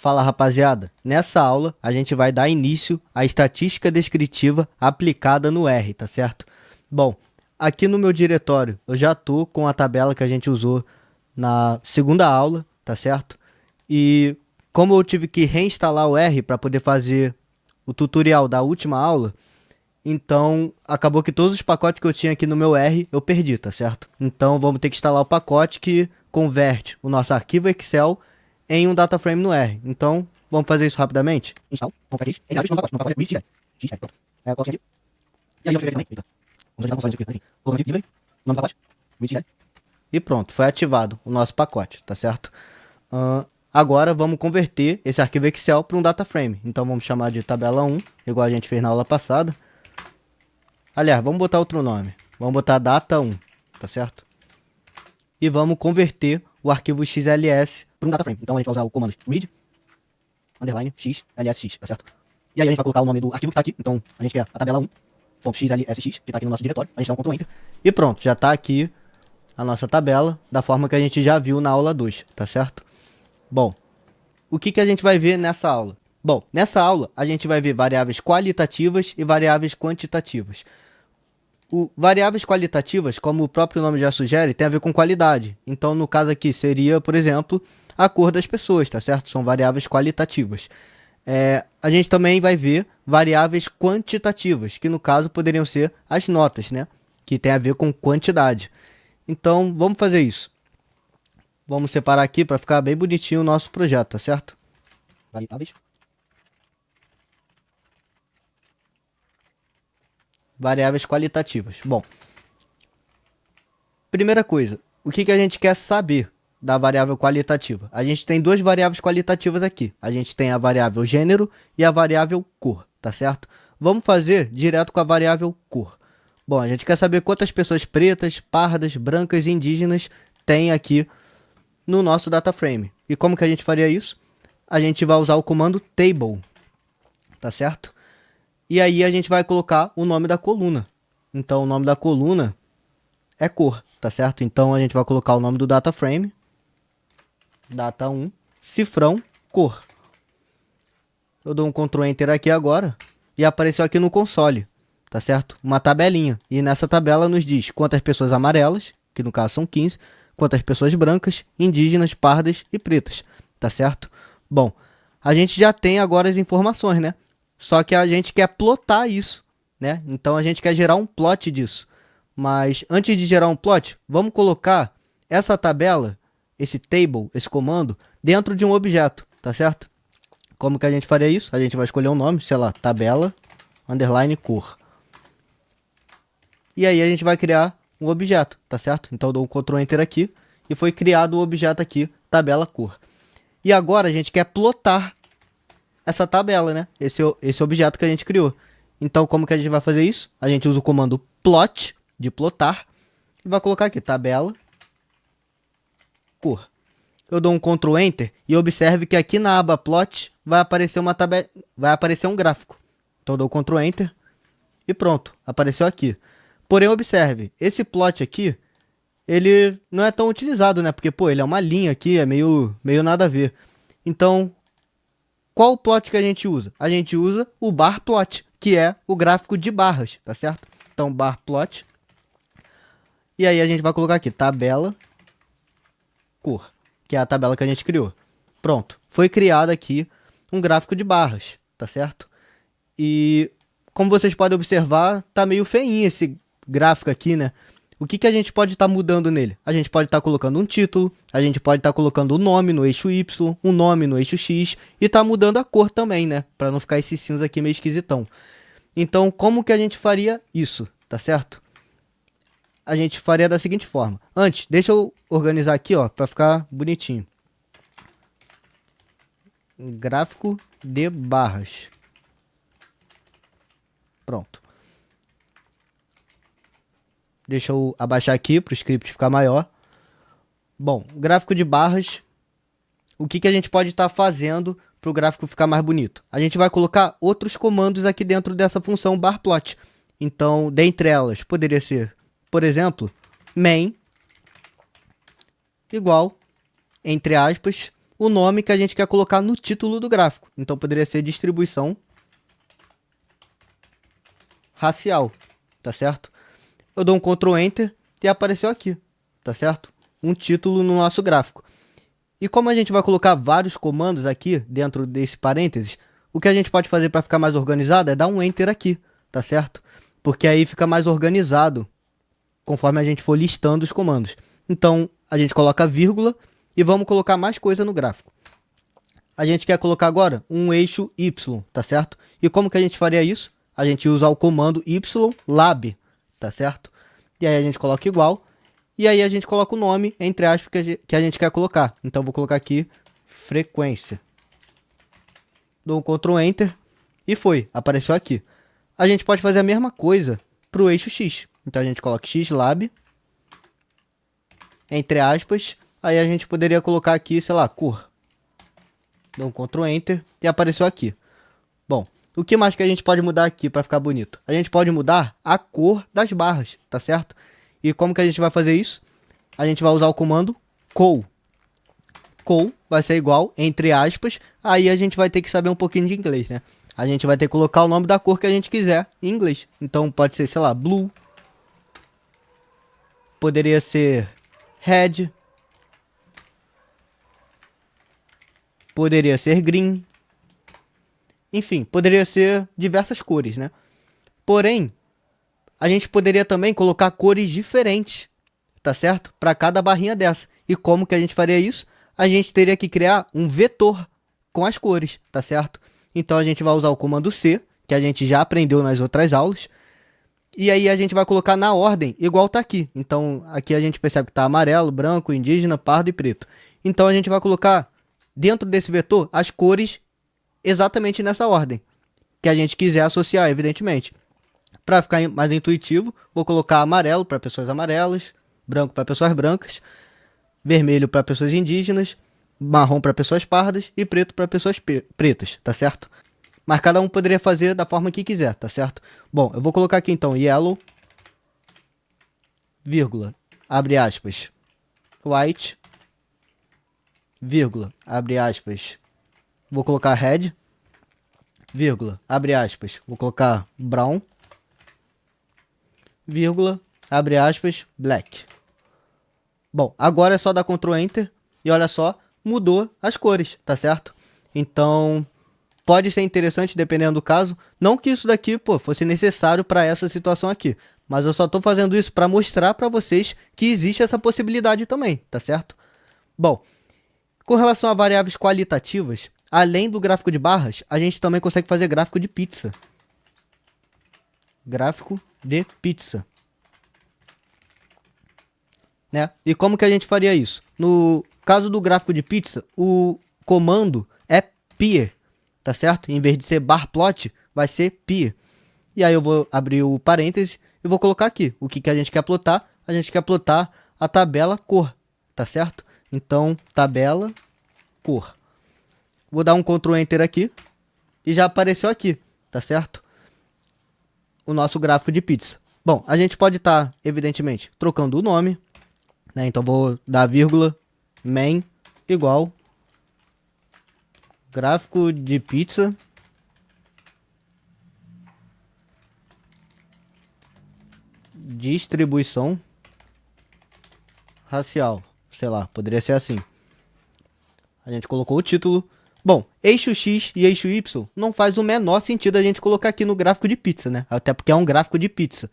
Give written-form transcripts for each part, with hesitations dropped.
Fala rapaziada, nessa aula a gente vai dar início à estatística descritiva aplicada no R, tá certo? Bom, aqui no meu diretório eu já tô com a tabela que a gente usou na segunda aula, tá certo? E como eu tive que reinstalar o R para poder fazer o tutorial da última aula, então acabou que todos os pacotes que eu tinha aqui no meu R eu perdi, tá certo? Então vamos ter que instalar o pacote que converte o nosso arquivo Excel em um data frame no R. Então, vamos fazer isso rapidamente? Install, converte, entre aspas, no pacote, read, pronto. Coloca aqui. E aí eu também, eita. Vamos adiantar aqui, enfim. Coloca aqui, nome do pacote, read, e pronto, foi ativado o nosso pacote, tá certo? Agora vamos converter esse arquivo Excel para um data frame. Então vamos chamar de tabela 1, igual a gente fez na aula passada. Aliás, vamos botar outro nome. Vamos botar data 1, tá certo? E vamos converter o arquivo XLS para um data frame. Então a gente vai usar o comando read, underline, xlsx, tá certo? E aí a gente vai colocar o nome do arquivo que está aqui. Então a gente quer a tabela 1.xlsx, que está aqui no nosso diretório. A gente dá um Ctrl Enter. E pronto, já está aqui a nossa tabela, da forma que a gente já viu na aula 2, tá certo? Bom, o que a gente vai ver nessa aula? Bom, nessa aula a gente vai ver variáveis qualitativas e variáveis quantitativas. Variáveis qualitativas, como o próprio nome já sugere, tem a ver com qualidade. Então, no caso aqui, seria, por exemplo, a cor das pessoas, tá certo? São variáveis qualitativas. A gente também vai ver variáveis quantitativas, que no caso poderiam ser as notas, né? Que tem a ver com quantidade. Então, vamos fazer isso. Vamos separar aqui para ficar bem bonitinho o nosso projeto, tá certo? Variáveis. Variáveis qualitativas. Bom, primeira coisa, o que a gente quer saber da variável qualitativa? A gente tem duas variáveis qualitativas aqui. A gente tem a variável gênero e a variável cor, tá certo? Vamos fazer direto com a variável cor. Bom, a gente quer saber quantas pessoas pretas, pardas, brancas e indígenas tem aqui no nosso data frame. E como que a gente faria isso? A gente vai usar o comando table, tá certo? E aí a gente vai colocar o nome da coluna. Então o nome da coluna é cor, tá certo? Então a gente vai colocar o nome do data frame, data 1, cifrão, cor. Eu dou um Ctrl Enter aqui agora e apareceu aqui no console, tá certo? Uma tabelinha. E nessa tabela nos diz quantas pessoas amarelas, que no caso são 15, quantas pessoas brancas, indígenas, pardas e pretas, tá certo? Bom, a gente já tem agora as informações, né? Só que a gente quer plotar isso, né? Então a gente quer gerar um plot disso. Mas antes de gerar um plot, vamos colocar essa tabela, esse table, esse comando, dentro de um objeto, tá certo? Como que a gente faria isso? A gente vai escolher um nome, sei lá, tabela, underline, cor. E aí a gente vai criar um objeto, tá certo? Então eu dou um Ctrl Enter aqui e foi criado o objeto aqui, tabela, cor. E agora a gente quer plotar essa tabela, né? Esse objeto que a gente criou. Então, como que a gente vai fazer isso? A gente usa o comando plot, de plotar, e vai colocar aqui, tabela, cor. Eu dou um Ctrl Enter e observe que aqui na aba plot vai aparecer um gráfico. Então, eu dou Ctrl Enter e pronto, apareceu aqui. Porém, observe, esse plot aqui, ele não é tão utilizado, né? Porque, pô, ele é uma linha aqui, é meio nada a ver. Então, qual o plot que a gente usa? A gente usa o bar plot, que é o gráfico de barras, tá certo? Então, bar plot. E aí a gente vai colocar aqui, tabela, cor, que é a tabela que a gente criou. Pronto, foi criado aqui um gráfico de barras, tá certo? E como vocês podem observar, tá meio feinho esse gráfico aqui, né? O que a gente pode estar mudando nele? A gente pode estar colocando um título, a gente pode estar colocando o nome no eixo Y, um nome no eixo X e tá mudando a cor também, né? Para não ficar esse cinza aqui meio esquisitão. Então, como que a gente faria isso, tá certo? A gente faria da seguinte forma. Antes, deixa eu organizar aqui, ó, para ficar bonitinho. Um gráfico de barras. Pronto. Deixa eu abaixar aqui para o script ficar maior. Bom, gráfico de barras. O que a gente pode estar fazendo para o gráfico ficar mais bonito? A gente vai colocar outros comandos aqui dentro dessa função barplot. Então, dentre elas, poderia ser, por exemplo, main igual, entre aspas, o nome que a gente quer colocar no título do gráfico. Então poderia ser distribuição racial, tá certo? Eu dou um Ctrl Enter e apareceu aqui, tá certo? Um título no nosso gráfico. E como a gente vai colocar vários comandos aqui dentro desse parênteses, o que a gente pode fazer para ficar mais organizado é dar um Enter aqui, tá certo? Porque aí fica mais organizado conforme a gente for listando os comandos. Então, a gente coloca vírgula e vamos colocar mais coisa no gráfico. A gente quer colocar agora um eixo Y, tá certo? E como que a gente faria isso? A gente usa o comando ylab, tá certo? E aí a gente coloca igual. E aí a gente coloca o nome, entre aspas, que a gente quer colocar. Então, eu vou colocar aqui frequência. Dou um Ctrl Enter e foi, apareceu aqui. A gente pode fazer a mesma coisa para o eixo X. Então, a gente coloca xlab, entre aspas. Aí a gente poderia colocar aqui, sei lá, cor. Dou um Ctrl Enter e apareceu aqui. Bom, o que mais que a gente pode mudar aqui para ficar bonito? A gente pode mudar a cor das barras, tá certo? E como que a gente vai fazer isso? A gente vai usar o comando col. Col vai ser igual, entre aspas, aí a gente vai ter que saber um pouquinho de inglês, né? A gente vai ter que colocar o nome da cor que a gente quiser em inglês. Então pode ser, sei lá, blue. Poderia ser red. Poderia ser green. Enfim, poderia ser diversas cores, né? Porém, a gente poderia também colocar cores diferentes, tá certo? Para cada barrinha dessa. E como que a gente faria isso? A gente teria que criar um vetor com as cores, tá certo? Então a gente vai usar o comando C, que a gente já aprendeu nas outras aulas. E aí a gente vai colocar na ordem, igual tá aqui. Então aqui a gente percebe que tá amarelo, branco, indígena, pardo e preto. Então a gente vai colocar dentro desse vetor as cores exatamente nessa ordem que a gente quiser associar, evidentemente. Para ficar mais intuitivo, vou colocar amarelo para pessoas amarelas, branco para pessoas brancas, vermelho para pessoas indígenas, marrom para pessoas pardas e preto para pessoas pretas, tá certo? Mas cada um poderia fazer da forma que quiser, tá certo? Bom, eu vou colocar aqui então yellow, vírgula, abre aspas, white, vírgula, abre aspas, vou colocar red, vírgula, abre aspas, vou colocar brown, vírgula, abre aspas, black. Bom, agora é só dar Ctrl Enter e olha só, mudou as cores, tá certo? Então, pode ser interessante dependendo do caso. Não que isso daqui, pô, fosse necessário para essa situação aqui. Mas eu só tô fazendo isso para mostrar para vocês que existe essa possibilidade também, tá certo? Bom, com relação a variáveis qualitativas, além do gráfico de barras, a gente também consegue fazer gráfico de pizza. Gráfico de pizza. Né? E como que a gente faria isso? No caso do gráfico de pizza, o comando é peer, tá certo? Em vez de ser bar plot, vai ser peer. E aí eu vou abrir o parêntese e vou colocar aqui o que a gente quer plotar. A gente quer plotar a tabela cor, tá certo? Então, tabela cor. Vou dar um Ctrl Enter aqui e já apareceu aqui, tá certo? O nosso gráfico de pizza. Bom, a gente pode estar, evidentemente, trocando o nome, né? Então vou dar vírgula, main, igual, gráfico de pizza, distribuição racial, sei lá, poderia ser assim. A gente colocou o título. Bom, eixo X e eixo Y não faz o menor sentido a gente colocar aqui no gráfico de pizza, né? Até porque é um gráfico de pizza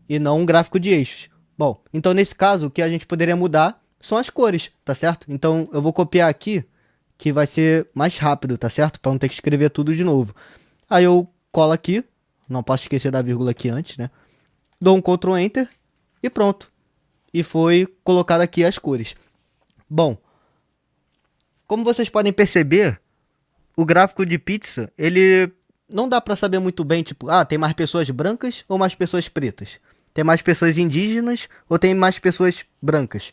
e não um gráfico de eixos. Bom, então nesse caso o que a gente poderia mudar são as cores, tá certo? Então eu vou copiar aqui, que vai ser mais rápido, tá certo? Para não ter que escrever tudo de novo. Aí eu colo aqui, não posso esquecer da vírgula aqui antes, né? Dou um Ctrl Enter e pronto. E foi colocado aqui as cores. Bom, como vocês podem perceber, o gráfico de pizza, ele não dá para saber muito bem, tipo, tem mais pessoas brancas ou mais pessoas pretas? Tem mais pessoas indígenas ou tem mais pessoas brancas?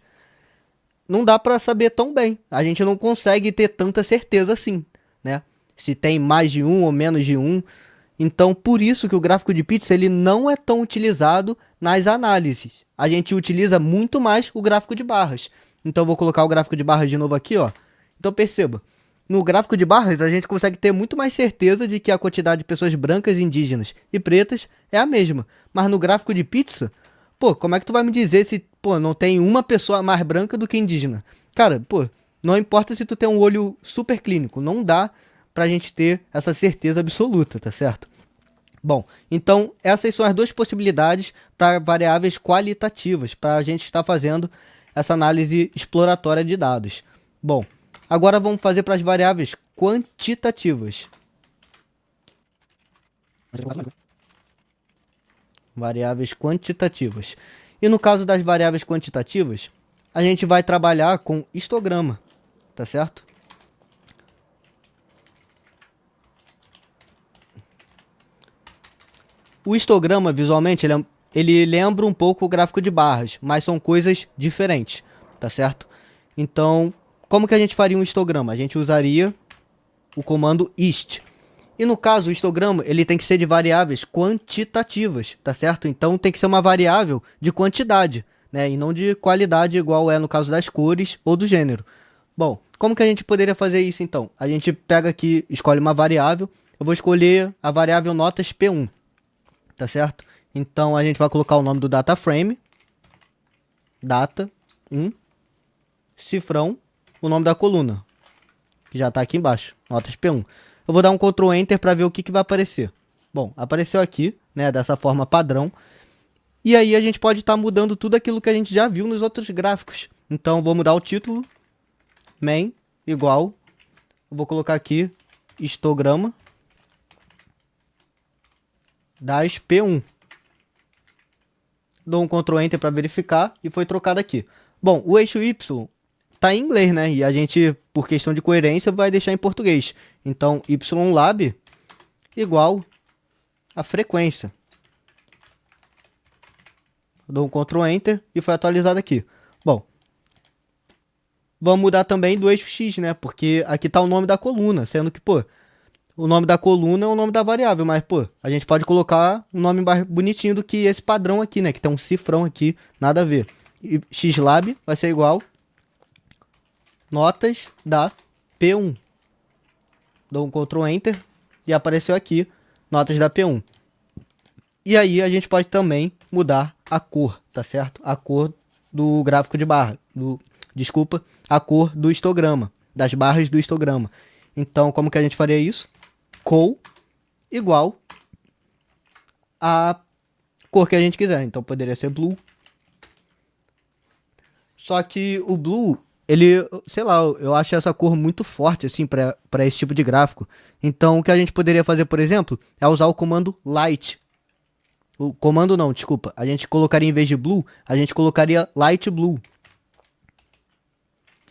Não dá para saber tão bem. A gente não consegue ter tanta certeza assim, né? Se tem mais de um ou menos de um. Então, por isso que o gráfico de pizza ele não é tão utilizado nas análises. A gente utiliza muito mais o gráfico de barras. Então, eu vou colocar o gráfico de barras de novo aqui, ó. Então perceba, no gráfico de barras a gente consegue ter muito mais certeza de que a quantidade de pessoas brancas, indígenas e pretas é a mesma. Mas no gráfico de pizza, pô, como é que tu vai me dizer se, pô, não tem uma pessoa mais branca do que indígena? Cara, pô, não importa se tu tem um olho super clínico, não dá pra gente ter essa certeza absoluta, tá certo? Bom, então essas são as duas possibilidades para variáveis qualitativas, para a gente estar fazendo essa análise exploratória de dados. Bom, agora vamos fazer para as variáveis quantitativas. Variáveis quantitativas. E no caso das variáveis quantitativas, a gente vai trabalhar com histograma, tá certo? O histograma, visualmente, ele lembra um pouco o gráfico de barras, mas são coisas diferentes, tá certo? Então, como que a gente faria um histograma? A gente usaria o comando hist. E no caso, o histograma, ele tem que ser de variáveis quantitativas, tá certo? Então, tem que ser uma variável de quantidade, né? E não de qualidade, igual é no caso das cores ou do gênero. Bom, como que a gente poderia fazer isso, então? A gente pega aqui, escolhe uma variável. Eu vou escolher a variável notas P1. Tá certo? Então a gente vai colocar o nome do data frame, data 1, cifrão, o nome da coluna, que já está aqui embaixo, notas P1. Eu vou dar um Ctrl Enter para ver o que vai aparecer. Bom, apareceu aqui, né, dessa forma padrão. E aí a gente pode estar mudando tudo aquilo que a gente já viu nos outros gráficos. Então vou mudar o título, main, igual, eu vou colocar aqui histograma das P1. Dou um Ctrl Enter para verificar e foi trocado aqui. Bom, o eixo Y tá em inglês, né? E a gente, por questão de coerência, vai deixar em português. Então, ylab igual a frequência. Dou um Ctrl Enter e foi atualizado aqui. Bom, vamos mudar também do eixo X, né? Porque aqui tá o nome da coluna, sendo que, pô, o nome da coluna é o nome da variável, mas, pô, a gente pode colocar um nome mais bonitinho do que esse padrão aqui, né? Que tem um cifrão aqui, nada a ver. E xlab vai ser igual notas da P1. Dou um Ctrl Enter e apareceu aqui notas da P1. E aí a gente pode também mudar a cor, tá certo? A cor do gráfico de barra, desculpa, a cor do histograma, das barras do histograma. Então, como que a gente faria isso? Col igual a cor que a gente quiser. Então poderia ser blue. Só que o blue, ele, sei lá, eu acho essa cor muito forte assim para esse tipo de gráfico. Então o que a gente poderia fazer, por exemplo, é usar o comando light. O comando não, desculpa. A gente colocaria em vez de blue, a gente colocaria light blue.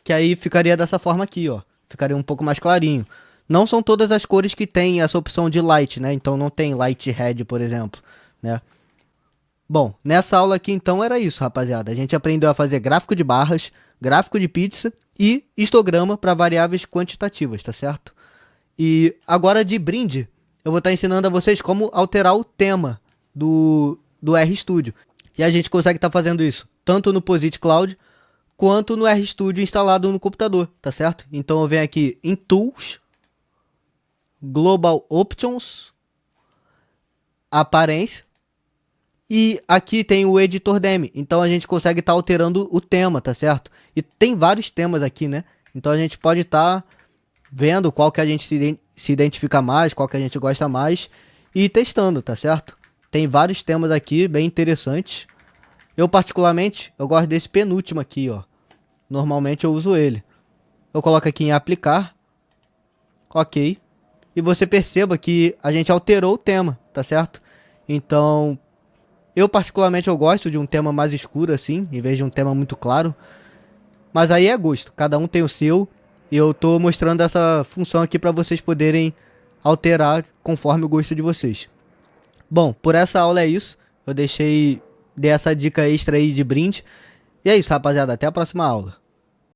Que aí ficaria dessa forma aqui, ó. Ficaria um pouco mais clarinho. Não são todas as cores que tem essa opção de light, né? Então não tem light red, por exemplo, né? Bom, nessa aula aqui então era isso, rapaziada. A gente aprendeu a fazer gráfico de barras, gráfico de pizza e histograma para variáveis quantitativas, tá certo? E agora de brinde, eu vou estar ensinando a vocês como alterar o tema do RStudio. E a gente consegue estar fazendo isso tanto no Posit Cloud quanto no RStudio instalado no computador, tá certo? Então eu venho aqui em Tools, Global Options, Aparência, e aqui tem o editor Demi. Então a gente consegue estar alterando o tema, tá certo? E tem vários temas aqui, né? Então a gente pode estar vendo qual que a gente se identifica mais, qual que a gente gosta mais e testando, tá certo? Tem vários temas aqui bem interessantes. Eu particularmente, eu gosto desse penúltimo aqui, ó. Normalmente eu uso ele. Eu coloco aqui em aplicar. Ok. E você perceba que a gente alterou o tema, tá certo? Então, eu particularmente eu gosto de um tema mais escuro assim, em vez de um tema muito claro. Mas aí é gosto, cada um tem o seu. E eu tô mostrando essa função aqui para vocês poderem alterar conforme o gosto de vocês. Bom, por essa aula é isso. Eu dei essa dica extra aí de brinde. E é isso, rapaziada. Até a próxima aula.